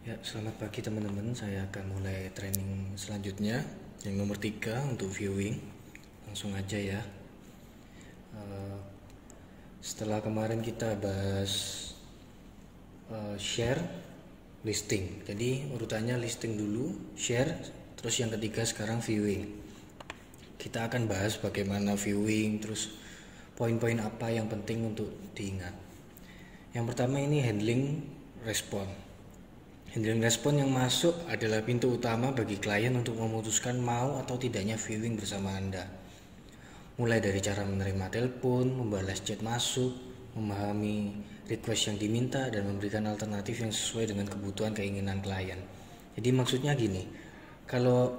Ya, selamat pagi teman-teman. Saya akan mulai training selanjutnya yang nomor 3 untuk viewing. Langsung aja ya. Eh, Setelah kemarin kita bahas share, listing. Jadi urutannya listing dulu, share, terus yang ketiga sekarang viewing. Kita akan bahas bagaimana viewing, terus poin-poin apa yang penting untuk diingat. Yang pertama ini handling respon. Handling respon yang masuk adalah pintu utama bagi klien untuk memutuskan mau atau tidaknya viewing bersama Anda. Mulai dari cara menerima telepon, membalas chat masuk, memahami request yang diminta, dan memberikan alternatif yang sesuai dengan kebutuhan keinginan klien. Jadi maksudnya gini, kalau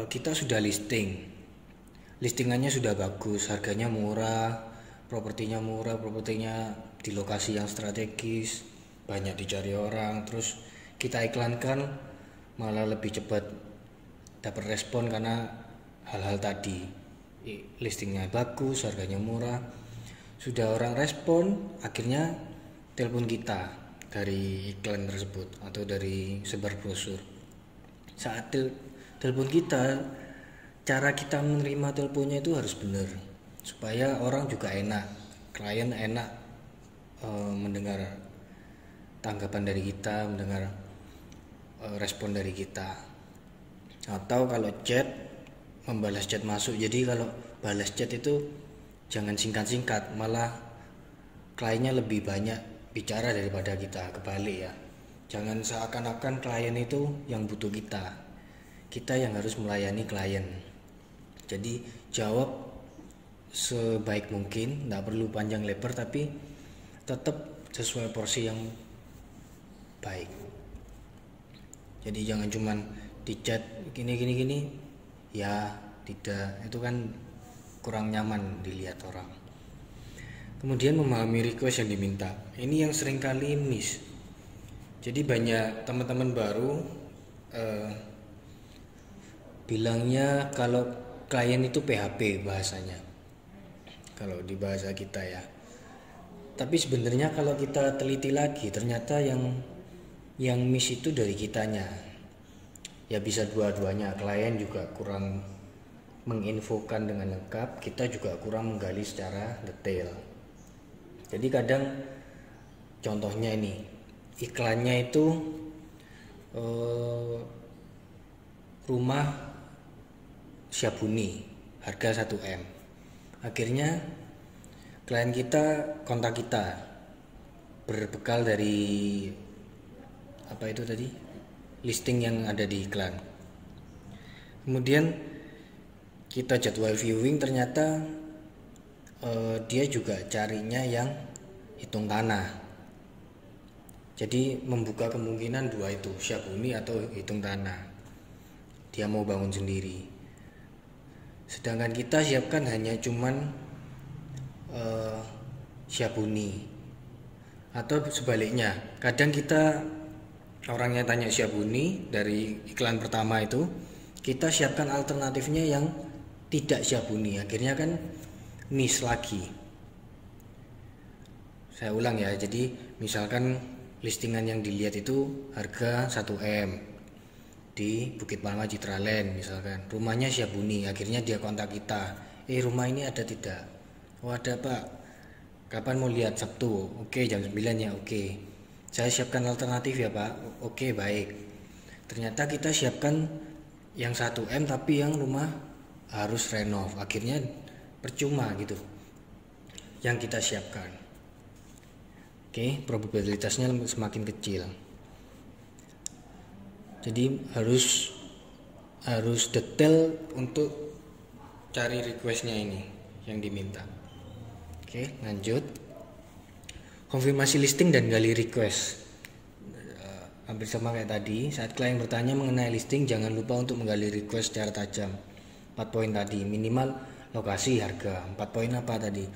kita sudah listingannya sudah bagus, harganya murah, propertinya di lokasi yang strategis, banyak dicari orang, terus kita iklankan malah lebih cepat dapat respon karena hal-hal tadi. Listingnya bagus, harganya murah, sudah orang respon, akhirnya telepon kita dari iklan tersebut atau dari sebar brosur. Saat telepon kita, cara kita menerima teleponnya itu harus benar supaya orang juga enak, klien enak mendengar tanggapan dari kita, mendengar respon dari kita. Atau kalau chat, membalas chat masuk. Jadi kalau balas chat itu jangan singkat-singkat, malah kliennya lebih banyak bicara daripada kita, kebalik ya. Jangan seakan-akan klien itu yang butuh kita yang harus melayani klien. Jadi jawab sebaik mungkin, tidak perlu panjang lebar, tapi tetap sesuai porsi yang baik. Jadi jangan cuman di chat gini ya, tidak, itu kan kurang nyaman dilihat orang. Kemudian memahami request yang diminta, ini yang sering kali miss. Jadi banyak teman-teman baru bilangnya kalau klien itu PHP bahasanya, kalau di bahasa kita ya. Tapi sebenarnya kalau kita teliti lagi, ternyata yang miss itu dari kitanya. Ya bisa dua-duanya, klien juga kurang menginfokan dengan lengkap, kita juga kurang menggali secara detail. Jadi kadang contohnya ini, iklannya itu rumah Syabuni, harga 1M. Akhirnya klien kita kontak kita berbekal dari apa itu tadi, listing yang ada di iklan. Kemudian kita jadwal viewing, ternyata dia juga carinya yang hitung tanah. Jadi membuka kemungkinan dua itu, Syabuni atau hitung tanah. Dia mau bangun sendiri. Sedangkan kita siapkan hanya cuman Syabuni. Atau sebaliknya, kadang kita orangnya tanya Syabuni dari iklan pertama itu, kita siapkan alternatifnya yang tidak Syabuni, akhirnya kan miss lagi. Saya ulang ya, jadi misalkan listingan yang dilihat itu harga 1M di Bukit Palma Citraland misalkan, rumahnya Syabuni, akhirnya dia kontak kita, rumah ini ada tidak? Oh ada pak, kapan mau lihat? Sabtu. Oke, jam 9 ya. Oke, saya siapkan alternatif ya pak. Oke baik. Ternyata kita siapkan yang 1M tapi yang rumah harus renov, akhirnya percuma gitu yang kita siapkan. Oke, probabilitasnya semakin kecil. Jadi harus detail untuk cari requestnya ini yang diminta. Oke, lanjut. Konfirmasi listing dan gali request. Hampir sama kayak tadi. Saat klien bertanya mengenai listing, jangan lupa untuk menggali request secara tajam. 4 poin tadi, minimal lokasi, harga. 4 poin apa tadi?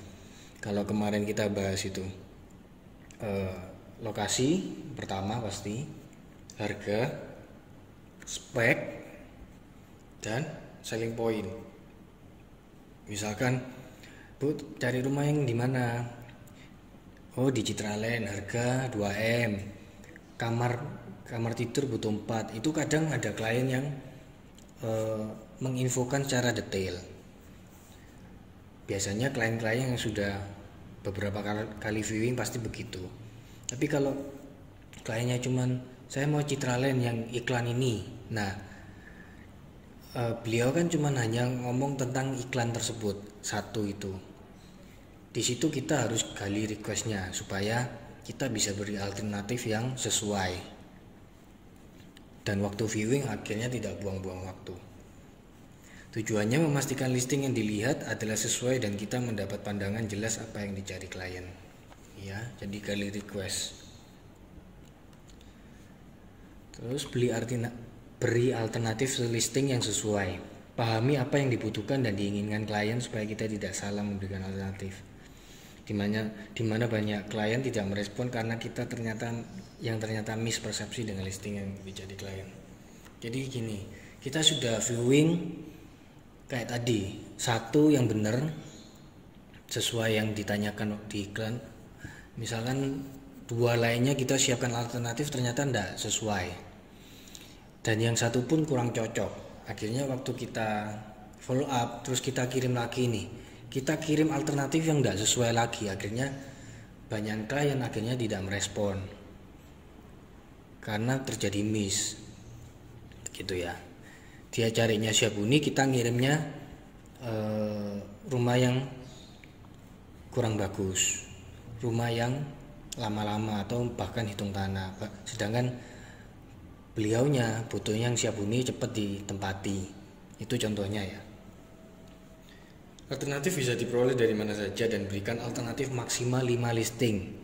Kalau kemarin kita bahas itu, lokasi pertama pasti, harga, spek, dan selling point. Misalkan, Bu, cari rumah yang di mana? Oh, di Citraland, harga 2M. kamar kamar tidur butuh 4. Itu kadang ada klien yang menginfokan secara detail. Biasanya klien-klien yang sudah beberapa kali viewing pasti begitu. Tapi kalau kliennya cuman saya mau Citraland yang iklan ini, nah beliau kan cuman hanya ngomong tentang iklan tersebut satu itu. Di situ kita harus gali requestnya supaya kita bisa beri alternatif yang sesuai, dan waktu viewing akhirnya tidak buang-buang waktu. Tujuannya memastikan listing yang dilihat adalah sesuai dan kita mendapat pandangan jelas apa yang dicari klien. Ya, jadi gali request. Terus beri alternatif listing yang sesuai. Pahami apa yang dibutuhkan dan diinginkan klien supaya kita tidak salah memberikan alternatif. Dimana banyak klien tidak merespon karena kita ternyata mispersepsi dengan listing yang dicari klien. Jadi gini, kita sudah viewing kayak tadi, satu yang benar sesuai yang ditanyakan di iklan. Misalkan 2 lainnya kita siapkan alternatif ternyata tidak sesuai, dan yang satu pun kurang cocok. Akhirnya waktu kita follow up terus kita kirim lagi nih, kita kirim alternatif yang tidak sesuai lagi. Akhirnya banyak klien akhirnya tidak merespon karena terjadi miss gitu ya. Dia carinya Syahbuni, kita ngirimnya rumah yang kurang bagus, rumah yang lama-lama atau bahkan hitung tanah, sedangkan beliaunya butuhnya yang Syahbuni cepat ditempati. Itu contohnya ya. Alternatif bisa diperoleh dari mana saja dan berikan alternatif maksimal 5 listing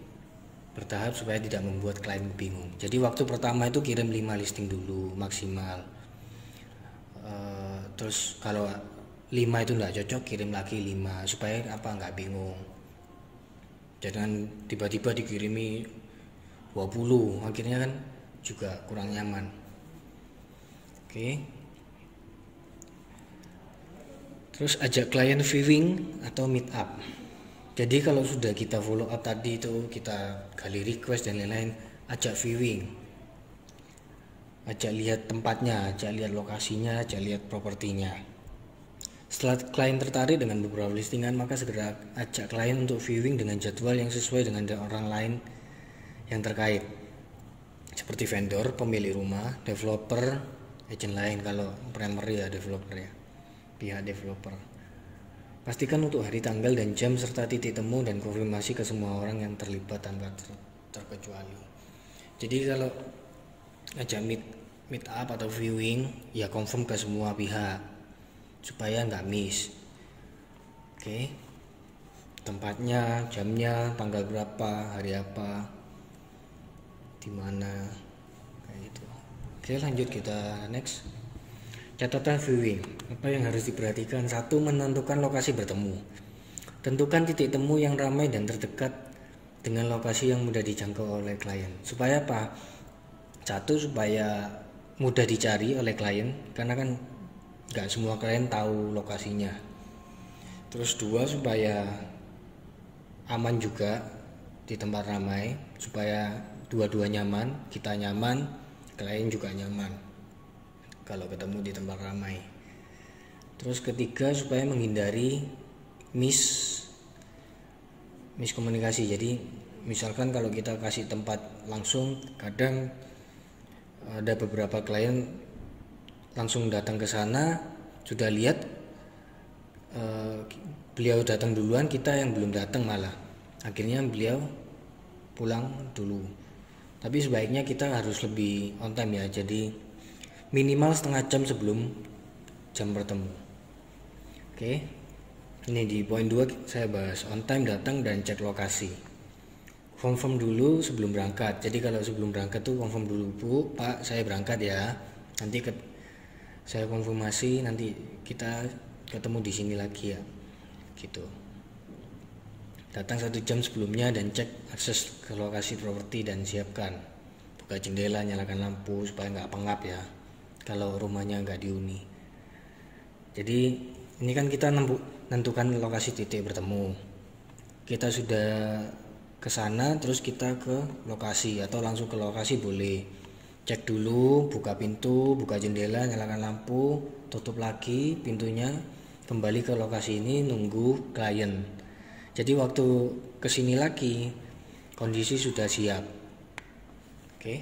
bertahap supaya tidak membuat klien bingung. Jadi waktu pertama itu kirim 5 listing dulu maksimal. Terus kalau 5 itu enggak cocok, kirim lagi 5 supaya nggak bingung. Jangan tiba-tiba dikirimi 20, akhirnya kan juga kurang nyaman. Oke. Terus ajak klien viewing atau meet up. Jadi kalau sudah kita follow up tadi itu, kita gali request dan lain-lain, ajak viewing. Ajak lihat tempatnya, ajak lihat lokasinya, ajak lihat propertinya. Setelah klien tertarik dengan beberapa listingan, maka segera ajak klien untuk viewing dengan jadwal yang sesuai dengan orang lain yang terkait, seperti vendor, pemilik rumah, developer, agent lain. Kalau primer ya developer ya, pihak developer. Pastikan untuk hari, tanggal, dan jam serta titik temu dan konfirmasi ke semua orang yang terlibat tanpa terkecuali. Jadi kalau ajak meet up atau viewing ya confirm ke semua pihak supaya nggak miss. Oke. Tempatnya, jamnya, tanggal berapa, hari apa, di mana, kayak gitu. Oke, lanjut kita next. Catatan viewing, apa yang harus diperhatikan? 1. Menentukan lokasi bertemu. Tentukan titik temu yang ramai dan terdekat dengan lokasi yang mudah dijangkau oleh klien. Supaya apa? 1. Supaya mudah dicari oleh klien, karena kan nggak semua klien tahu lokasinya. Terus 2, supaya aman juga di tempat ramai, supaya dua-dua nyaman, kita nyaman, klien juga nyaman kalau ketemu di tempat ramai. Terus 3, supaya menghindari miskomunikasi. Jadi misalkan kalau kita kasih tempat langsung, kadang ada beberapa klien langsung datang ke sana, sudah lihat beliau datang duluan, kita yang belum datang malah. Akhirnya beliau pulang dulu. Tapi sebaiknya kita harus lebih on time ya. Jadi minimal setengah jam sebelum jam bertemu. Oke. Ini di poin 2 saya bahas on time datang dan cek lokasi. Confirm dulu sebelum berangkat. Jadi kalau sebelum berangkat tuh confirm dulu, Bu, Pak, saya berangkat ya. Nanti saya konfirmasi, nanti kita ketemu di sini lagi ya. Gitu. Datang 1 jam sebelumnya dan cek akses ke lokasi properti dan siapkan. Buka jendela, nyalakan lampu supaya nggak pengap ya. Kalau rumahnya nggak dihuni. Jadi ini kan kita nentukan lokasi titik bertemu. Kita sudah ke sana, terus kita ke lokasi atau langsung ke lokasi boleh. Cek dulu, buka pintu, buka jendela, nyalakan lampu, tutup lagi pintunya, kembali ke lokasi ini nunggu klien. Jadi waktu kesini lagi kondisi sudah siap. Oke,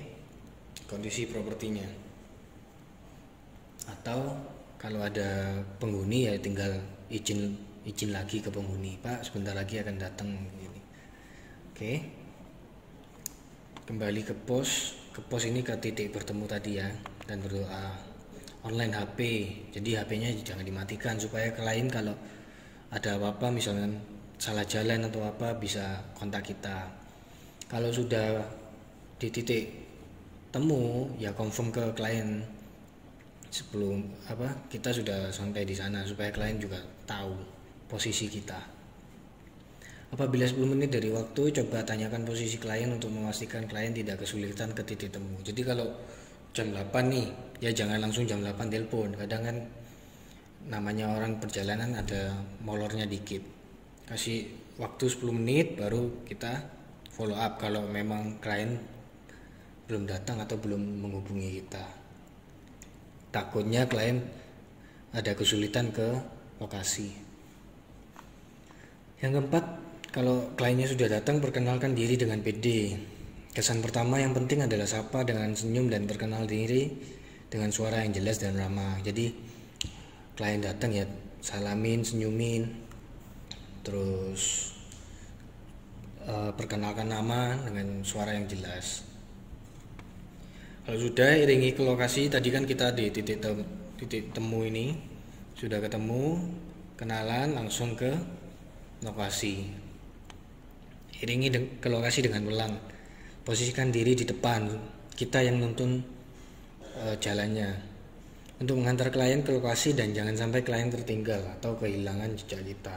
kondisi propertinya. Atau kalau ada penghuni ya tinggal izin lagi ke penghuni, Pak sebentar lagi akan datang ini. Oke, kembali ke pos ini ke titik bertemu tadi ya, dan berdoa. Online HP, jadi HP-nya jangan dimatikan supaya klien kalau ada apa-apa misalnya salah jalan atau apa bisa kontak kita. Kalau sudah di titik temu ya confirm ke klien sebelum kita sudah sampai di sana supaya klien juga tahu posisi kita. Apabila 10 menit dari waktu, coba tanyakan posisi klien untuk memastikan klien tidak kesulitan ke titik temu. Jadi kalau jam 8 nih, ya jangan langsung jam 8 telepon. Kadang kan namanya orang perjalanan ada molornya dikit. Kasih waktu 10 menit baru kita follow up kalau memang klien belum datang atau belum menghubungi kita. Takutnya klien ada kesulitan ke lokasi. Yang keempat, kalau kliennya sudah datang, perkenalkan diri dengan pede. Kesan pertama yang penting adalah sapa dengan senyum dan perkenal diri dengan suara yang jelas dan ramah. Jadi klien datang ya salamin, senyumin, terus perkenalkan nama dengan suara yang jelas. Kalau sudah, iringi ke lokasi. Tadi kan kita di titik temu ini sudah ketemu, kenalan, langsung ke lokasi. Iringi ke lokasi dengan pelan. Posisikan diri di depan, kita yang nuntun jalannya untuk mengantar klien ke lokasi, dan jangan sampai klien tertinggal atau kehilangan jejak kita.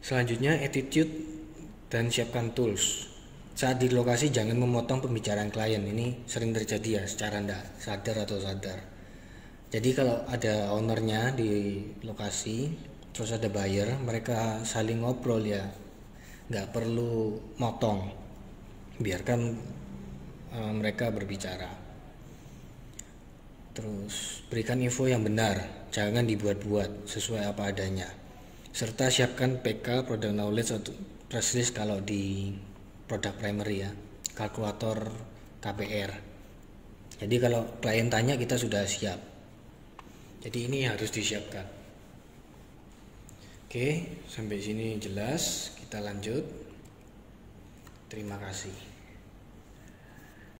Selanjutnya, attitude dan siapkan tools. Saat di lokasi jangan memotong pembicaraan klien. Ini sering terjadi ya secara tidak sadar atau sadar. Jadi kalau ada ownernya di lokasi, terus ada buyer, mereka saling ngobrol ya, nggak perlu motong, biarkan mereka berbicara. Terus berikan info yang benar, jangan dibuat-buat, sesuai apa adanya. Serta siapkan PK, product knowledge atau press list kalau di produk primary ya, kalkulator KPR. Jadi kalau klien tanya kita sudah siap. Jadi ini harus disiapkan. Oke, sampai sini jelas. Kita lanjut. Terima kasih.